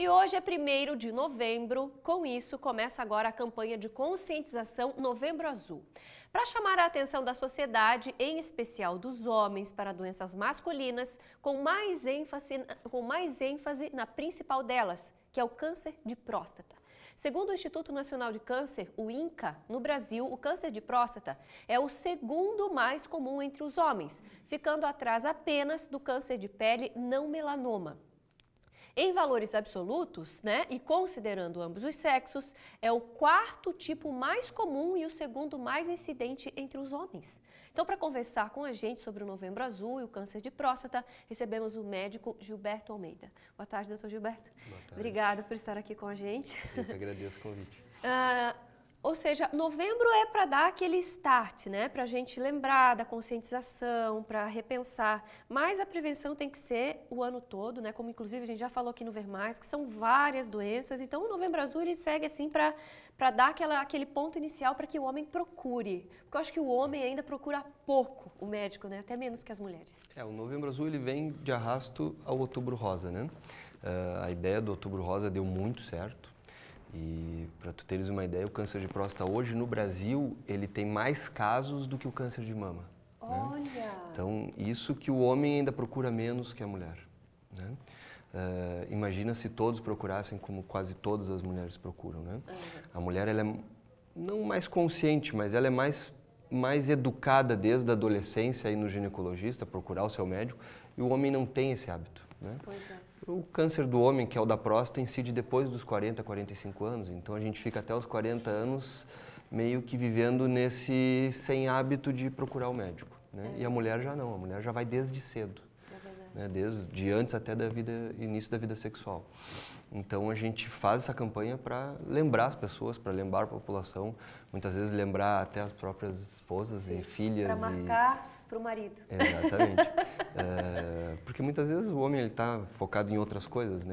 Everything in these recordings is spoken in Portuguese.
E hoje é 1º de novembro, com isso começa agora a campanha de conscientização Novembro Azul. Para chamar a atenção da sociedade, em especial dos homens, para doenças masculinas, com mais ênfase na principal delas, que é o câncer de próstata. Segundo o Instituto Nacional de Câncer, o INCA, no Brasil, o câncer de próstata é o segundo mais comum entre os homens, ficando atrás apenas do câncer de pele não melanoma. Em valores absolutos, e considerando ambos os sexos, é o 4º tipo mais comum e o 2º mais incidente entre os homens. Então, para conversar com a gente sobre o Novembro Azul e o câncer de próstata, recebemos o médico Gilberto Almeida. Boa tarde, doutor Gilberto. Boa tarde. Obrigada por estar aqui com a gente. Eu que agradeço o convite. Ou seja, novembro é para dar aquele start, para a gente lembrar da conscientização, para repensar. Mas a prevenção tem que ser o ano todo, como inclusive a gente já falou aqui no Ver Mais, que são várias doenças. Então o Novembro Azul ele segue assim para dar aquele ponto inicial para que o homem procure. Porque eu acho que o homem ainda procura pouco o médico, até menos que as mulheres. O Novembro Azul ele vem de arrasto ao Outubro Rosa, A ideia do Outubro Rosa deu muito certo. E para tu teres uma ideia, o câncer de próstata hoje no Brasil, ele tem mais casos do que o câncer de mama. Olha! Então, isso que o homem ainda procura menos que a mulher. Imagina se todos procurassem como quase todas as mulheres procuram. A mulher, ela é não mais consciente, mas ela é mais educada desde a adolescência aí no ginecologista, procurar o seu médico, e o homem não tem esse hábito. Pois é. O câncer do homem, que é o da próstata, incide depois dos 40, 45 anos. Então, a gente fica até os 40 anos meio que vivendo sem hábito de procurar o médico. E a mulher já não, a mulher já vai desde cedo. Desde antes até início da vida sexual. Então, a gente faz essa campanha para lembrar as pessoas, para lembrar a população, muitas vezes lembrar até as próprias esposas e filhas. Para marcar para o marido. Exatamente. Porque muitas vezes o homem está focado em outras coisas,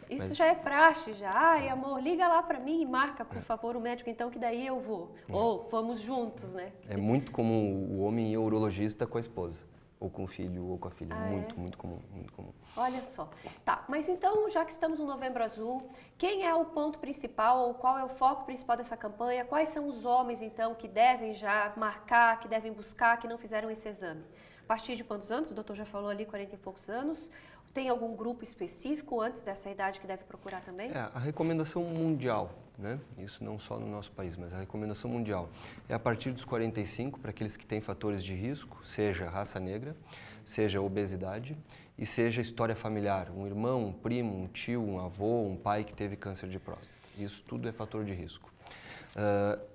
Isso já é praxe, já. Ai, amor, liga lá para mim e marca, por favor, o médico, então, que daí eu vou. Ou vamos juntos, É muito comum o homem ir ao urologista com a esposa. Ou com o filho, ou com a filha. Muito comum, muito comum. Olha só. Tá, mas então, já que estamos no Novembro Azul, quem é o ponto principal, ou qual é o foco principal dessa campanha? Quais são os homens, então, que devem já marcar, que devem buscar, que não fizeram esse exame? A partir de quantos anos? O doutor já falou ali, 40 e poucos anos. Tem algum grupo específico antes dessa idade que deve procurar também? A recomendação mundial, Isso não só no nosso país, mas a recomendação mundial é a partir dos 45 para aqueles que têm fatores de risco, seja raça negra, seja obesidade e seja história familiar, um irmão, um primo, um tio, um avô, um pai que teve câncer de próstata. Isso tudo é fator de risco.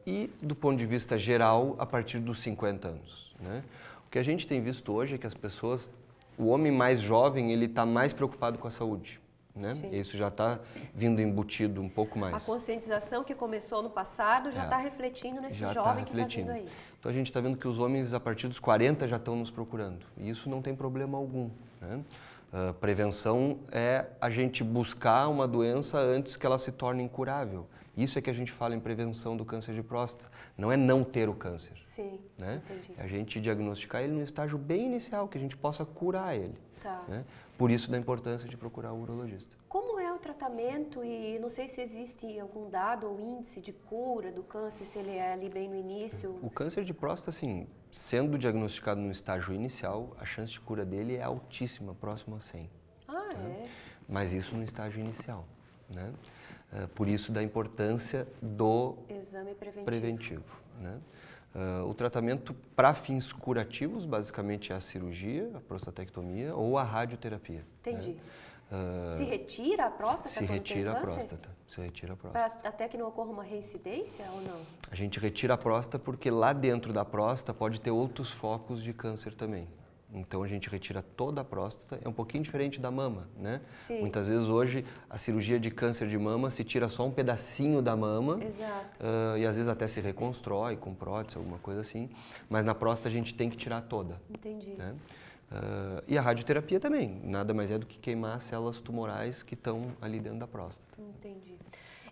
E do ponto de vista geral, a partir dos 50 anos. O que a gente tem visto hoje é que as pessoas, o homem mais jovem, ele está mais preocupado com a saúde. Isso já está vindo embutido um pouco mais. A conscientização que começou no passado já está refletindo nesse jovem que está vindo aí. Então a gente está vendo que os homens a partir dos 40 já estão nos procurando. E isso não tem problema algum. Prevenção é a gente buscar uma doença antes que ela se torne incurável. Isso é que a gente fala em prevenção do câncer de próstata. Não é não ter o câncer. Sim, entendi. É a gente diagnosticar ele no estágio bem inicial, que a gente possa curar ele. Tá. Por isso da importância de procurar o urologista. Como é o tratamento e não sei se existe algum dado ou índice de cura do câncer, se ele é ali bem no início? O câncer de próstata, assim, sendo diagnosticado no estágio inicial, a chance de cura dele é altíssima, próximo a 100. É? Mas isso no estágio inicial, Por isso da importância do exame preventivo. O tratamento para fins curativos, basicamente, é a cirurgia, a prostatectomia ou a radioterapia. Entendi. Se retira a próstata se quando retira tem a câncer? próstata. Se retira a próstata. Até que não ocorra uma reincidência ou não? A gente retira a próstata porque lá dentro da próstata pode ter outros focos de câncer também. Então a gente retira toda a próstata, é um pouquinho diferente da mama, Sim. Muitas vezes hoje a cirurgia de câncer de mama se tira só um pedacinho da mama. Exato. E às vezes até se reconstrói com prótese, alguma coisa assim, mas na próstata a gente tem que tirar toda. Entendi. E a radioterapia também, nada mais é do que queimar as células tumorais que estão ali dentro da próstata. Entendi.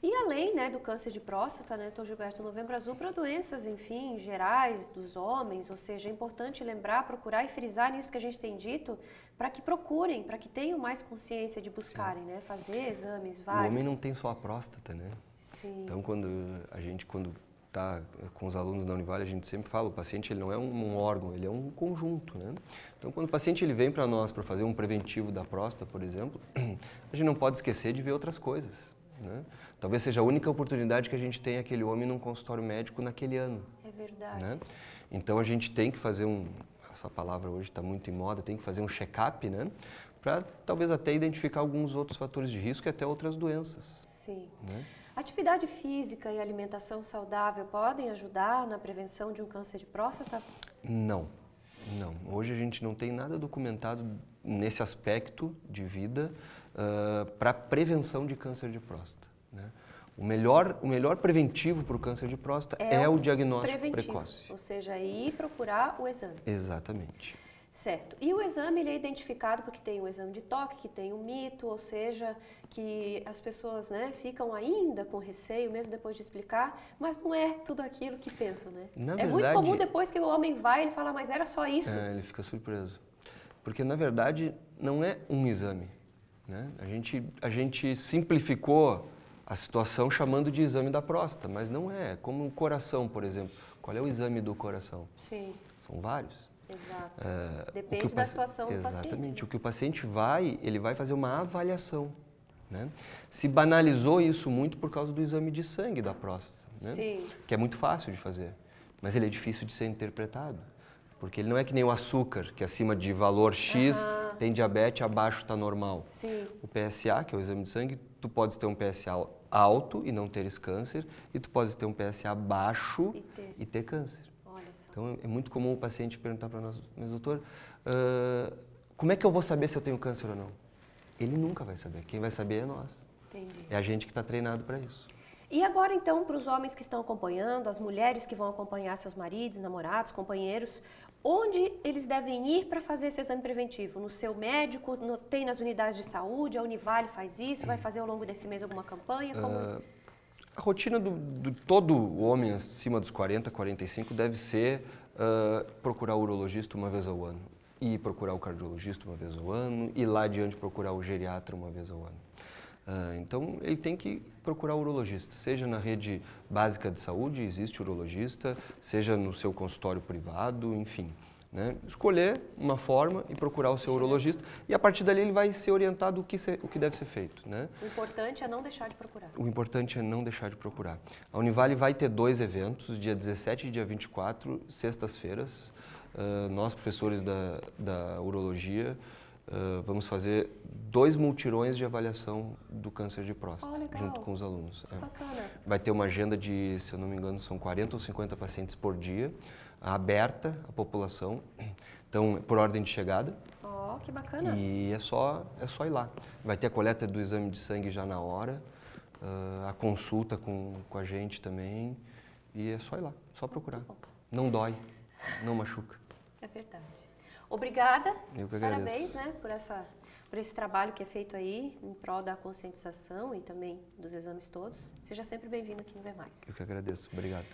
E além, né, do câncer de próstata, né, Dr. Gilberto, Novembro Azul para doenças, enfim, gerais dos homens, ou seja, é importante lembrar, procurar e frisar nisso que a gente tem dito, para que procurem, para que tenham mais consciência de buscarem, né, fazer exames vários. O homem não tem só a próstata, né? Sim. Então, quando está com os alunos da Univale, a gente sempre fala, o paciente ele não é um órgão, ele é um conjunto, né? Então, quando o paciente ele vem para nós para fazer um preventivo da próstata, por exemplo, a gente não pode esquecer de ver outras coisas, né? Talvez seja a única oportunidade que a gente tem aquele homem num consultório médico naquele ano. É verdade. Né? Então, a gente tem que fazer essa palavra hoje está muito em moda, tem que fazer um check-up, né? Para talvez até identificar alguns outros fatores de risco e até outras doenças. Sim. Né? Atividade física e alimentação saudável podem ajudar na prevenção de um câncer de próstata? Não. Hoje a gente não tem nada documentado nesse aspecto de vida para prevenção de câncer de próstata. Né? O melhor preventivo para o câncer de próstata é o diagnóstico precoce. Ou seja, ir procurar o exame. Exatamente. Certo. E o exame ele é identificado porque tem o exame de toque, que tem o mito, ou seja, que as pessoas, né, ficam ainda com receio, mesmo depois de explicar, mas não é tudo aquilo que pensam, né? É muito comum depois que o homem vai, ele fala, mas era só isso? Ele fica surpreso. Porque, na verdade, não é um exame. Né? A gente simplificou a situação chamando de exame da próstata, mas não é. Como o coração, por exemplo. Qual é o exame do coração? Sim. São vários. Exato. Depende da situação do paciente. Exatamente. Né? O que o paciente ele vai fazer uma avaliação. Né? Se banalizou isso muito por causa do exame de sangue da próstata, né? Sim. Que é muito fácil de fazer, mas ele é difícil de ser interpretado. Porque ele não é que nem o açúcar, que acima de valor X tem diabetes, abaixo está normal. Sim. O PSA, que é o exame de sangue, tu podes ter um PSA alto e não ter esse câncer, e tu podes ter um PSA baixo e ter câncer. Olha só. Então é muito comum o paciente perguntar para nós, mas doutor, como é que eu vou saber se eu tenho câncer ou não? Ele nunca vai saber, quem vai saber é nós. Entendi. É a gente que está treinado para isso. E agora, então, para os homens que estão acompanhando, as mulheres que vão acompanhar seus maridos, namorados, companheiros, onde eles devem ir para fazer esse exame preventivo? No seu médico? Tem nas unidades de saúde? A Univale faz isso? Vai fazer ao longo desse mês alguma campanha? Como... A rotina de todo homem acima dos 40, 45 deve ser procurar o urologista uma vez ao ano. E procurar o cardiologista uma vez ao ano. E lá adiante procurar o geriatra uma vez ao ano. Então, ele tem que procurar o urologista, seja na rede básica de saúde, existe urologista, seja no seu consultório privado, enfim. Né? Escolher uma forma e procurar o seu urologista e a partir dali ele vai ser orientado o que deve ser feito. Né? O importante é não deixar de procurar. O importante é não deixar de procurar. A Univale vai ter 2 eventos, dia 17 e dia 24, sextas-feiras. Nós, professores da urologia, vamos fazer 2 multirões de avaliação do câncer de próstata, junto com os alunos. Bacana. Vai ter uma agenda de, se eu não me engano, são 40 ou 50 pacientes por dia, aberta à população, então por ordem de chegada. Oh, que bacana. E é só ir lá. Vai ter a coleta do exame de sangue já na hora, a consulta com a gente também, e é só ir lá, só procurar. Não dói, não machuca. É verdade. Obrigada. Eu que agradeço. Parabéns, né, por esse trabalho que é feito aí em prol da conscientização e também dos exames todos. Seja sempre bem-vindo aqui no Ver Mais. Eu que agradeço. Obrigado.